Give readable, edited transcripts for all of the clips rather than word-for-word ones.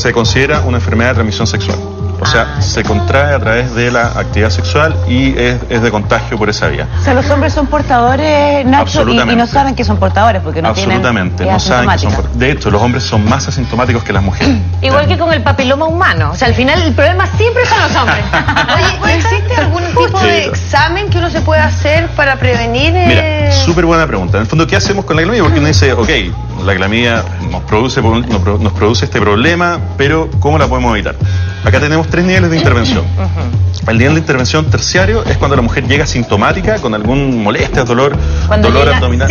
se considera una enfermedad de transmisión sexual. O sea, se contrae a través de la actividad sexual y es de contagio por esa vía. O sea, los hombres son portadores, Nacho, y no saben que son portadores porque no absolutamente, tienen... no saben que son portadores. De hecho, los hombres son más asintomáticos que las mujeres. Igual que con el papiloma humano. O sea, al final el problema siempre son los hombres. Oye, ¿existe algún tipo de examen que uno se pueda hacer para prevenir? Mira, súper buena pregunta. En el fondo, ¿qué hacemos con la clamidia? Porque uno dice, ok, la clamidia nos produce este problema, pero ¿cómo la podemos evitar? Acá tenemos 3 niveles de intervención. El nivel de intervención terciario es cuando la mujer llega sintomática, con algún molestia, dolor abdominal.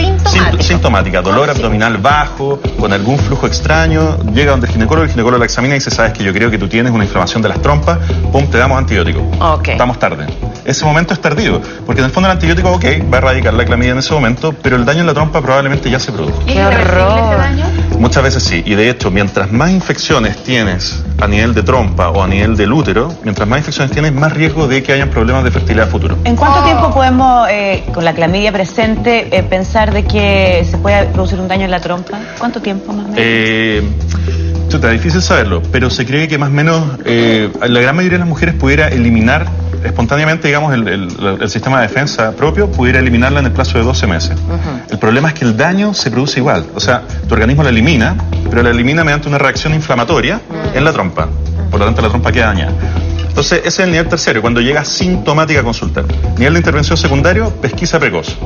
Sintomática, dolor abdominal bajo, con algún flujo extraño, llega donde el ginecólogo la examina y dice, sabes que yo creo que tú tienes una inflamación de las trompas, pum, te damos antibiótico. Estamos tarde. Ese momento es tardío, porque en el fondo el antibiótico, ok, va a erradicar la clamidia en ese momento, pero el daño en la trompa probablemente ya se produjo. ¡Qué horror! ¿Ese daño? Muchas veces sí, y de hecho, mientras más infecciones tienes a nivel de trompa o a nivel del útero, mientras más infecciones tienes, más riesgo de que hayan problemas de fertilidad futuro. ¿En cuánto tiempo podemos, con la clamidia presente, pensar de que se puede producir un daño en la trompa? ¿Cuánto tiempo más o menos? Chuta, difícil saberlo, pero se cree que más o menos la gran mayoría de las mujeres pudiera eliminar espontáneamente, digamos, el sistema de defensa propio, pudiera eliminarla en el plazo de 12 meses. El problema es que el daño se produce igual. O sea, tu organismo la elimina, pero la elimina mediante una reacción inflamatoria en la trompa. Por lo tanto, la trompa queda dañada. Entonces, ese es el nivel terciario, cuando llega sintomática a consultar. Nivel de intervención secundario, pesquisa precoz.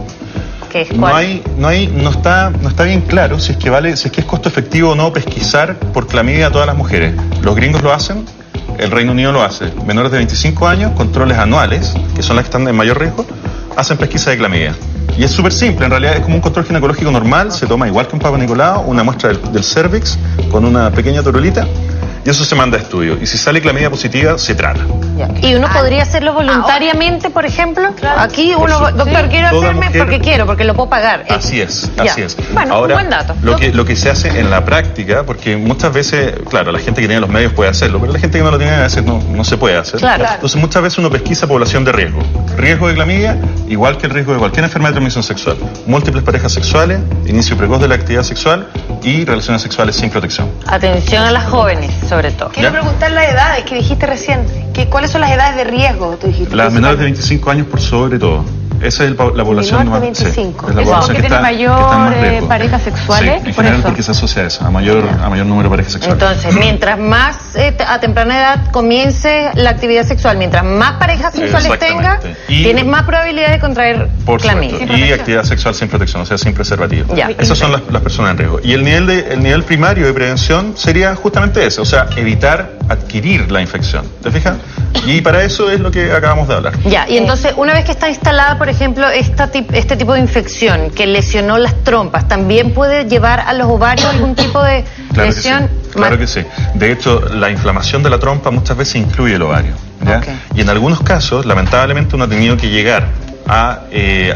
No está bien claro si es que es costo efectivo o no pesquisar por clamidia a todas las mujeres. Los gringos lo hacen, el Reino Unido lo hace. Menores de 25 años, controles anuales, que son las que están en mayor riesgo, hacen pesquisa de clamidia. Y es súper simple, en realidad es como un control ginecológico normal, se toma igual que un Papa Nicolau, una muestra del cervix con una pequeña torulita, y eso se manda a estudio. Y si sale clamidia positiva, se trata. ¿Y uno podría hacerlo voluntariamente, por ejemplo? Claro. Aquí uno, doctor, quiero hacerme porque quiero, porque lo puedo pagar. Así es, así es. Bueno, ahora, un buen dato. Lo que se hace en la práctica, porque muchas veces, claro, la gente que tiene los medios puede hacerlo, pero la gente que no lo tiene a veces no se puede hacer. Claro. Entonces muchas veces uno pesquisa población de riesgo. Riesgo de clamidia, igual que el riesgo de cualquier enfermedad de transmisión sexual. Múltiples parejas sexuales, inicio precoz de la actividad sexual y relaciones sexuales sin protección. Atención a las jóvenes, sobre todo. Quiero preguntar las edades que dijiste recién. ¿Cuáles son las edades de riesgo? Tú dijiste, las menores de 25 años por sobre todo. Esa es la población menor de 25. Sí, es la población que tiene mayor riesgo. parejas sexuales. Sí, en general porque se asocia a eso, a mayor número de parejas sexuales. Entonces, mientras más a temprana edad comience la actividad sexual, mientras más parejas sexuales tenga, tienes más probabilidad de contraer clamidia. Y actividad sexual sin protección, o sea, sin preservativo. Ya. Esas son las personas en riesgo. Y el nivel primario de prevención sería justamente ese, o sea, evitar adquirir la infección. ¿Te fijas? Y para eso es lo que acabamos de hablar. Ya, y entonces, una vez que está instalada, por ejemplo, este tipo de infección que lesionó las trompas, ¿también puede llevar a los ovarios algún tipo de lesión? Claro que sí. De hecho, la inflamación de la trompa muchas veces incluye el ovario, ¿ya? Y en algunos casos, lamentablemente, uno ha tenido que llegar a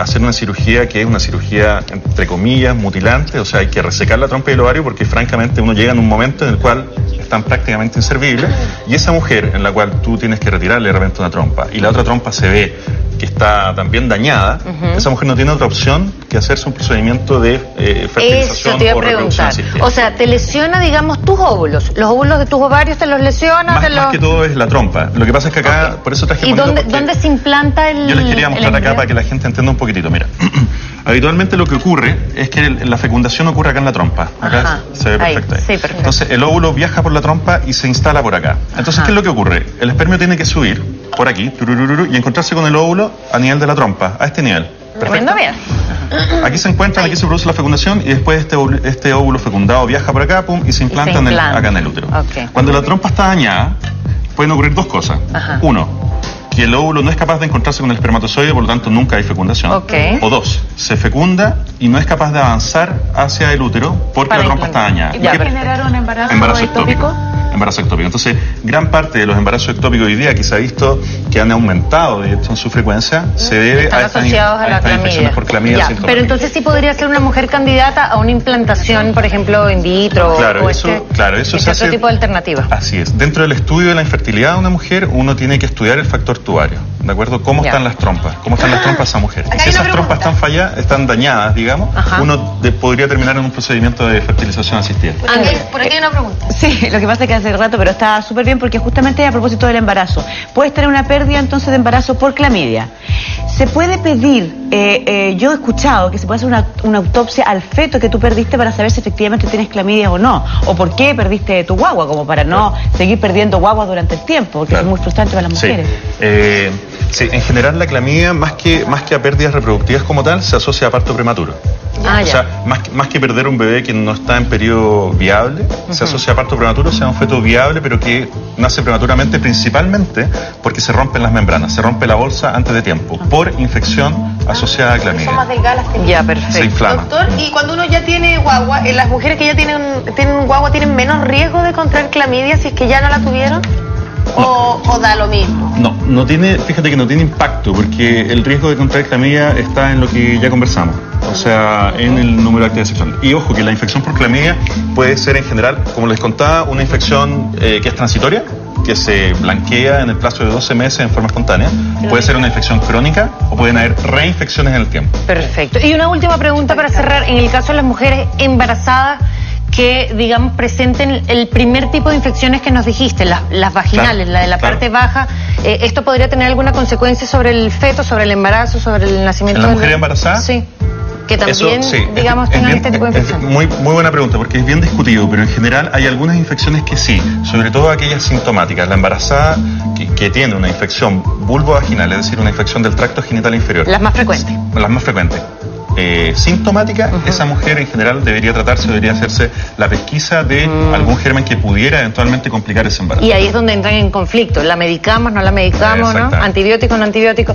hacer una cirugía que es una cirugía, entre comillas, mutilante, o sea, hay que resecar la trompa y el ovario porque francamente uno llega en un momento en el cual están prácticamente inservibles, y esa mujer en la cual tú tienes que retirarle de repente una trompa y la otra trompa se ve que está también dañada, esa mujer no tiene otra opción que hacerse un procedimiento de fertilización o reproducción asistida. O sea, te lesiona, digamos, tus óvulos. Los óvulos de tus ovarios te los lesiona. Más que todo es la trompa. Lo que pasa es que acá, por eso traje... ¿Y dónde se implanta el...? Yo les quería mostrar acá para que la gente entienda un poquitito. Mira, habitualmente lo que ocurre es que la fecundación ocurre acá en la trompa. Acá se ve perfecto ahí. Sí, perfecto. Entonces el óvulo viaja por la trompa y se instala por acá. Entonces, ¿qué es lo que ocurre? El espermio tiene que subir por aquí y encontrarse con el óvulo a nivel de la trompa, a este nivel. Tremendo bien. Aquí se encuentran, aquí se produce la fecundación y después este óvulo fecundado viaja por acá, pum, y se implanta, acá en el útero. Cuando la trompa está dañada, pueden ocurrir dos cosas. Uno, que el óvulo no es capaz de encontrarse con el espermatozoide, por lo tanto nunca hay fecundación. O dos, se fecunda y no es capaz de avanzar hacia el útero porque la trompa está dañada. ¿Y puede generar un embarazo ectópico? Embarazo ectópico. Entonces, gran parte de los embarazos ectópicos hoy día que se ha visto que han aumentado, de hecho, en su frecuencia, se debe a estas infecciones por clamidia. Pero entonces sí podría ser una mujer candidata a una implantación, por ejemplo, in vitro, eso se hace otro tipo de alternativa. Así es. Dentro del estudio de la infertilidad de una mujer, uno tiene que estudiar el factor tubario. ¿de acuerdo? ¿Cómo están las trompas? ¿Cómo están las trompas de esa mujer? Y si esas trompas están falladas, están dañadas, digamos, uno podría terminar en un procedimiento de fertilización asistida. Por aquí hay una pregunta. Sí, lo que pasa es que hace rato, pero está súper bien porque justamente a propósito del embarazo. Puedes tener una pérdida entonces de embarazo por clamidia. Se puede pedir, yo he escuchado que se puede hacer una autopsia al feto que tú perdiste para saber si efectivamente tienes clamidia o no, o por qué perdiste tu guagua, como para no seguir perdiendo guaguas durante el tiempo, porque es muy frustrante para las mujeres. Sí, en general la clamidia, más que a pérdidas reproductivas como tal, se asocia a parto prematuro. O sea, más que perder un bebé que no está en periodo viable, se asocia a parto prematuro, sea un feto viable, pero que nace prematuramente principalmente porque se rompen las membranas, se rompe la bolsa antes de tiempo, por infección asociada a clamidia. Son más delgadas que ya, perfecto. Se inflama. Doctor, y cuando uno ya tiene guagua, las mujeres que ya tienen guagua tienen menos riesgo de contraer clamidia si es que ya no la tuvieron. ¿O da lo mismo? No tiene, fíjate que no tiene impacto, porque el riesgo de contraer clamidia está en lo que ya conversamos, o sea, en el número de actividad sexual. Y ojo, que la infección por clamidia puede ser en general, como les contaba, una infección que es transitoria, que se blanquea en el plazo de 12 meses en forma espontánea. Puede ser una infección crónica o pueden haber reinfecciones en el tiempo. Perfecto. Y una última pregunta para cerrar. En el caso de las mujeres embarazadas que, digamos, presenten el primer tipo de infecciones que nos dijiste, las vaginales, la de la parte baja, ¿esto podría tener alguna consecuencia sobre el feto, sobre el embarazo, sobre el nacimiento? ¿En la mujer embarazada? Sí. Que también, Eso, sí, digamos, tengan este tipo de infección. Muy buena pregunta, porque es bien discutido, pero en general hay algunas infecciones que sí, sobre todo aquellas sintomáticas. La embarazada que tiene una infección vulvovaginal, es decir, una infección del tracto genital inferior. Las más frecuentes. Las más frecuentes. Sintomática, esa mujer en general debería tratarse, debería hacerse la pesquisa de algún germen que pudiera eventualmente complicar ese embarazo. Y ahí es donde entran en conflicto. ¿La medicamos, no la medicamos, no? ¿Antibiótico, no antibiótico?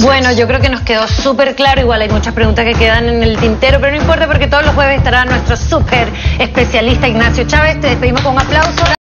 Bueno, yo creo que nos quedó súper claro. Igual hay muchas preguntas que quedan en el tintero, pero no importa porque todos los jueves estará nuestro súper especialista Ignacio Chávez. Te despedimos con un aplauso.